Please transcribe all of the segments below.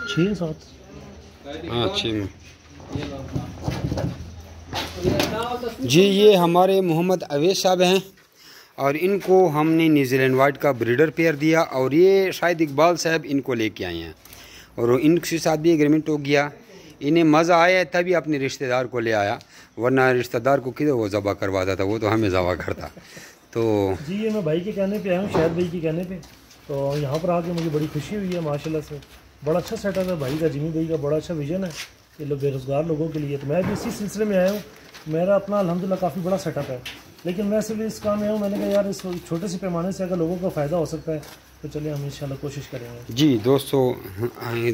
6 7 हाँ 6 में जी। ये हमारे मोहम्मद अवैस साहब हैं और इनको हमने न्यूजीलैंड वाइट का ब्रीडर पेयर दिया और ये शायद इकबाल साहब इनको लेके आए हैं और इनके साथ भी एग्रीमेंट हो गया। इन्हें मज़ा आया तभी अपने रिश्तेदार को ले आया, वरना रिश्तेदार को किधर वो ज़बा करवाता था, वो तो हमें ज़बा करता। तो जी ये मैं भाई के कहने पे आया हूँ, शायद भाई के कहने पे, तो यहाँ पर आके मुझे बड़ी खुशी हुई है माशाल्लाह से। बड़ा अच्छा सेटअप है भाई का, जिमी भाई का बड़ा अच्छा विजन है ये लोग बेरोज़गार लोगों के लिए। तो मैं भी इसी सिलसिले में आया हूँ। मेरा अपना अल्हम्दुलिल्लाह काफ़ी बड़ा सेटअप है, लेकिन मैं सिर्फ इस काम में हूँ। मैंने कहा यार इस छोटे से पैमाने से अगर लोगों को फ़ायदा हो सकता है तो चलिए हम इंशाल्लाह कोशिश करेंगे। जी दोस्तों,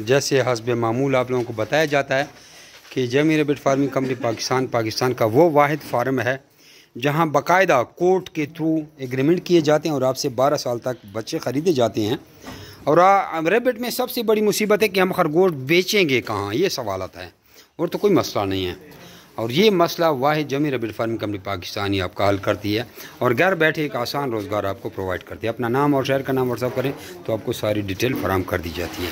जैसे हस्ब मामूल आप लोगों को बताया जाता है कि जमी रैबिट फार्मिंग कंपनी पाकिस्तान का वो वाहिद फार्म है जहां बाकायदा कोर्ट के थ्रू एग्रीमेंट किए जाते हैं और आपसे 12 साल तक बच्चे ख़रीदे जाते हैं। और रैबिट में सबसे बड़ी मुसीबत है कि हम खरगोश बेचेंगे कहाँ, ये सवाल आता है, और तो कोई मसला नहीं है। और ये मसला वाहिद जमी रैबिट फार्मिंग कंपनी पाकिस्तान ही आपका हल करती है और घर बैठे एक आसान रोज़गार आपको प्रोवाइड करती है। अपना नाम और शहर का नाम व्हाट्सअप करें तो आपको सारी डिटेल फराहम कर दी जाती है।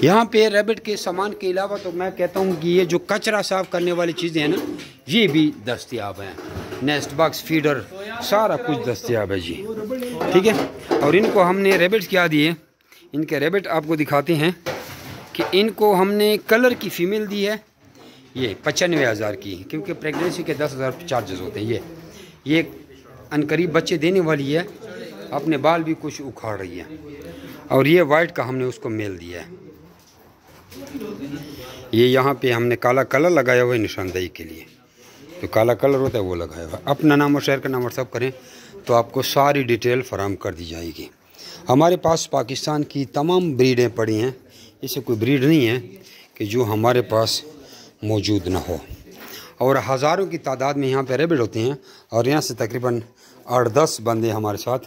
यहाँ पे रैबिट के सामान के अलावा तो मैं कहता हूँ कि ये जो कचरा साफ़ करने वाली चीज़ें हैं ना, ये भी दस्तयाब हैं। नेस्ट बॉक्स, फीडर, सारा कुछ दस्तयाब है जी, ठीक है। और इनको हमने रैबिट क्या दिए, इनके रैबिट आपको दिखाते हैं कि इनको हमने कलर की फ़ीमेल दी है, ये 95,000 की, क्योंकि प्रेगनेंसी के 10,000 चार्जेस होते हैं। ये अनकरीब बच्चे देने वाली है, अपने बाल भी कुछ उखाड़ रही है। और ये वाइट का हमने उसको मेल दिया है। ये यहाँ पे हमने काला कलर लगाया हुआ है निशानदेही के लिए, तो काला कलर होता है वो लगाया हुआ है। अपना नाम और शहर का नाम व्हाट्सअप करें तो आपको सारी डिटेल फराहम कर दी जाएगी। हमारे पास पाकिस्तान की तमाम ब्रीडें पड़ी हैं, इससे कोई ब्रीड नहीं है कि जो हमारे पास मौजूद ना हो। और हज़ारों की तादाद में यहाँ पे रैबिट होते हैं और यहाँ से तकरीबन 8-10 बंदे हमारे साथ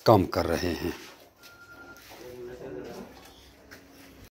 काम कर रहे हैं।